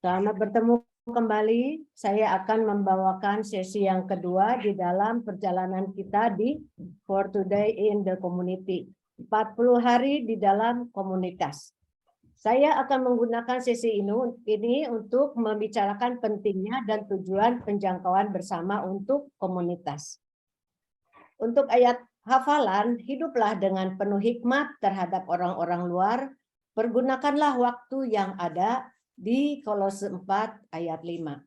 Selamat bertemu kembali. Saya akan membawakan sesi yang kedua di dalam perjalanan kita di For Today in the Community. 40 hari di dalam komunitas. Saya akan menggunakan sesi ini untuk membicarakan pentingnya dan tujuan penjangkauan bersama untuk komunitas. Untuk ayat hafalan, hiduplah dengan penuh hikmat terhadap orang-orang luar, pergunakanlah waktu yang ada di Kolose 4 ayat 5.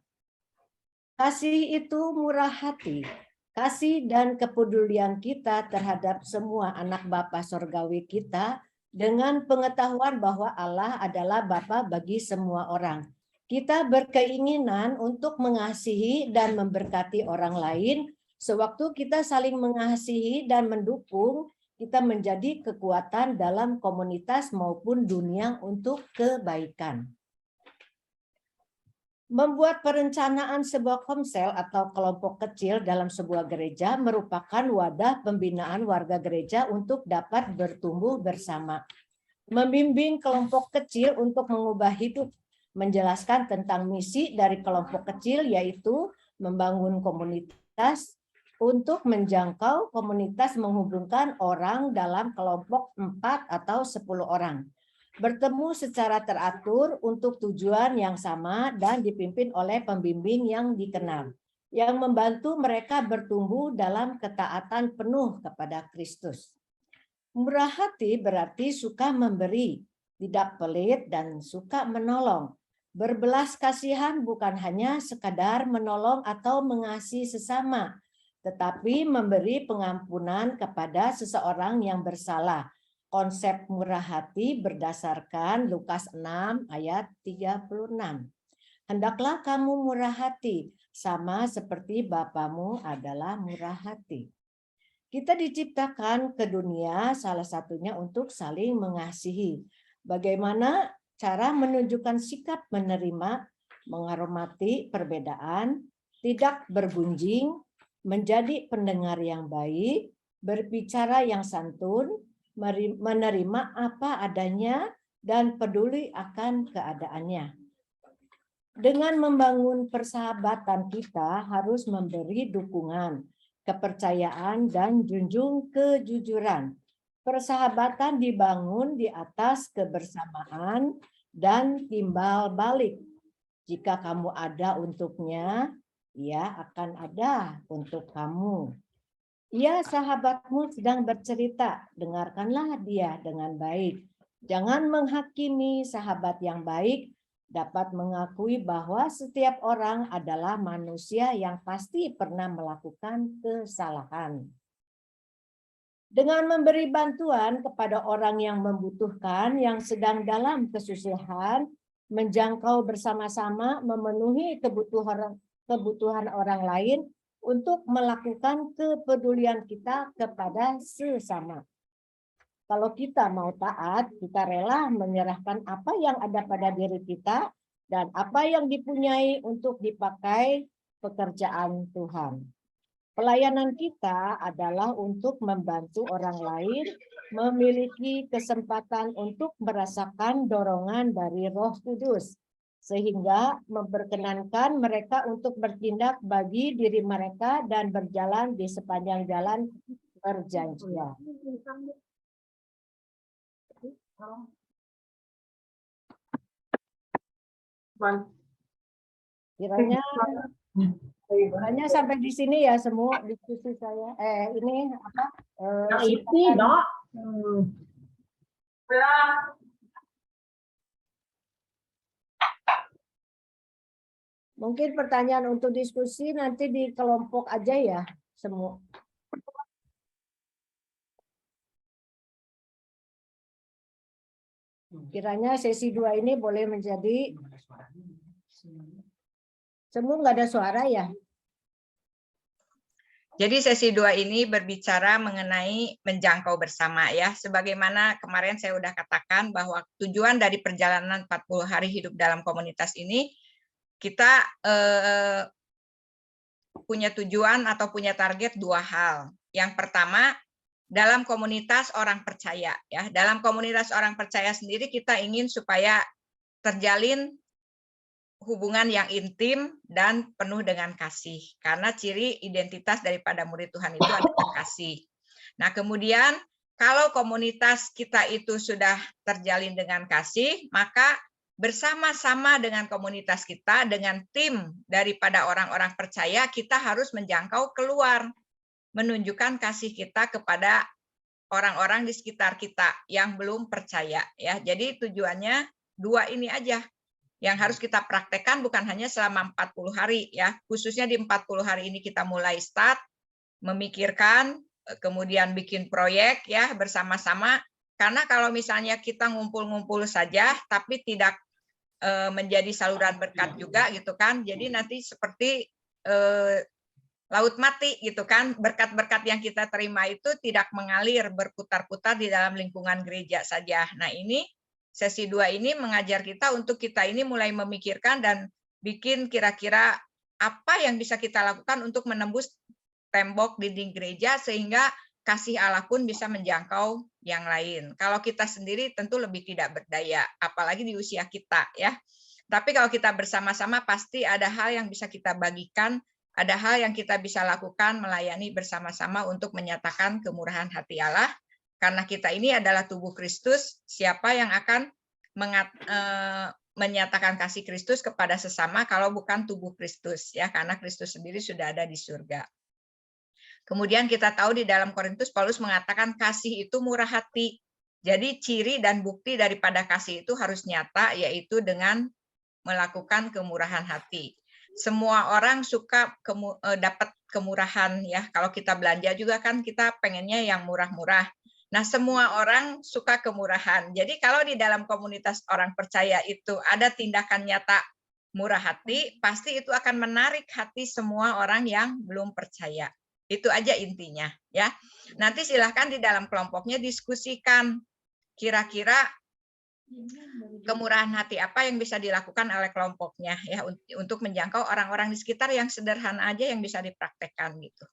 Kasih itu murah hati, kasih dan kepedulian kita terhadap semua anak Bapa sorgawi kita dengan pengetahuan bahwa Allah adalah Bapa bagi semua orang. Kita berkeinginan untuk mengasihi dan memberkati orang lain. Sewaktu kita saling mengasihi dan mendukung, kita menjadi kekuatan dalam komunitas maupun dunia untuk kebaikan. Membuat perencanaan sebuah komsel atau kelompok kecil dalam sebuah gereja merupakan wadah pembinaan warga gereja untuk dapat bertumbuh bersama. Membimbing kelompok kecil untuk mengubah hidup, menjelaskan tentang misi dari kelompok kecil yaitu membangun komunitas untuk menjangkau komunitas menghubungkan orang dalam kelompok 4 atau 10 orang. Bertemu secara teratur untuk tujuan yang sama dan dipimpin oleh pembimbing yang dikenal, yang membantu mereka bertumbuh dalam ketaatan penuh kepada Kristus. Murah hati berarti suka memberi, tidak pelit dan suka menolong. Berbelas kasihan bukan hanya sekadar menolong atau mengasihi sesama, tetapi memberi pengampunan kepada seseorang yang bersalah. Konsep murah hati berdasarkan Lukas 6 ayat 36. Hendaklah kamu murah hati, sama seperti Bapamu adalah murah hati. Kita diciptakan ke dunia salah satunya untuk saling mengasihi. Bagaimana cara menunjukkan sikap menerima, menghormati perbedaan, tidak bergunjing, menjadi pendengar yang baik, berbicara yang santun, menerima apa adanya, dan peduli akan keadaannya. Dengan membangun persahabatan kita harus memberi dukungan, kepercayaan, dan junjung kejujuran. Persahabatan dibangun di atas kebersamaan dan timbal balik. Jika kamu ada untuknya, ia akan ada untuk kamu. Ya, sahabatmu sedang bercerita, dengarkanlah dia dengan baik. Jangan menghakimi sahabat yang baik, dapat mengakui bahwa setiap orang adalah manusia yang pasti pernah melakukan kesalahan. Dengan memberi bantuan kepada orang yang membutuhkan, yang sedang dalam kesusahan, menjangkau bersama-sama, memenuhi kebutuhan orang lain, untuk melakukan kepedulian kita kepada sesama. Kalau kita mau taat, kita rela menyerahkan apa yang ada pada diri kita dan apa yang dipunyai untuk dipakai pekerjaan Tuhan. Pelayanan kita adalah untuk membantu orang lain memiliki kesempatan untuk merasakan dorongan dari Roh Kudus, sehingga memperkenankan mereka untuk bertindak bagi diri mereka dan berjalan di sepanjang jalan perjanjian. Kiranya sampai di sini ya semua diskusi saya. Ini apa? Itu dok. Mungkin pertanyaan untuk diskusi nanti di kelompok aja ya semua. Kiranya sesi 2 ini boleh menjadi semua nggak ada suara ya. Jadi sesi 2 ini berbicara mengenai menjangkau bersama ya. Sebagaimana kemarin saya sudah katakan bahwa tujuan dari perjalanan 40 hari hidup dalam komunitas ini, kita punya tujuan atau punya target 2 hal. Yang pertama, dalam komunitas orang percaya ya. Dalam komunitas orang percaya sendiri kita ingin supaya terjalin hubungan yang intim dan penuh dengan kasih. Karena ciri identitas daripada murid Tuhan itu adalah kasih. Nah, kemudian kalau komunitas kita itu sudah terjalin dengan kasih, maka bersama-sama dengan komunitas kita, dengan tim daripada orang-orang percaya, kita harus menjangkau keluar, menunjukkan kasih kita kepada orang-orang di sekitar kita yang belum percaya. Ya, jadi tujuannya dua ini aja yang harus kita praktekkan, bukan hanya selama 40 hari ya, khususnya di 40 hari ini kita mulai start memikirkan, kemudian bikin proyek ya bersama-sama. Karena kalau misalnya kita ngumpul-ngumpul saja tapi tidak menjadi saluran berkat juga gitu kan, jadi nanti seperti laut mati gitu kan, berkat-berkat yang kita terima itu tidak mengalir berputar-putar di dalam lingkungan gereja saja. Nah, ini sesi 2 ini mengajar kita untuk kita ini mulai memikirkan dan bikin kira-kira apa yang bisa kita lakukan untuk menembus tembok dinding gereja sehingga kasih Allah pun bisa menjangkau yang lain. Kalau kita sendiri tentu lebih tidak berdaya, apalagi di usia kita ya. Tapi kalau kita bersama-sama pasti ada hal yang bisa kita bagikan, ada hal yang kita bisa lakukan melayani bersama-sama untuk menyatakan kemurahan hati Allah. Karena kita ini adalah tubuh Kristus, siapa yang akan menyatakan kasih Kristus kepada sesama kalau bukan tubuh Kristus ya, karena Kristus sendiri sudah ada di surga. Kemudian kita tahu di dalam Korintus Paulus mengatakan kasih itu murah hati. Jadi ciri dan bukti daripada kasih itu harus nyata, yaitu dengan melakukan kemurahan hati. Semua orang suka dapat kemurahan ya. Kalau kita belanja juga kan kita pengennya yang murah-murah. Nah, semua orang suka kemurahan. Jadi kalau di dalam komunitas orang percaya itu ada tindakan nyata murah hati, pasti itu akan menarik hati semua orang yang belum percaya. Itu aja intinya ya. Nanti silahkan di dalam kelompoknya diskusikan kira-kira kemurahan hati apa yang bisa dilakukan oleh kelompoknya ya untuk menjangkau orang-orang di sekitar yang sederhana aja yang bisa dipraktekkan gitu.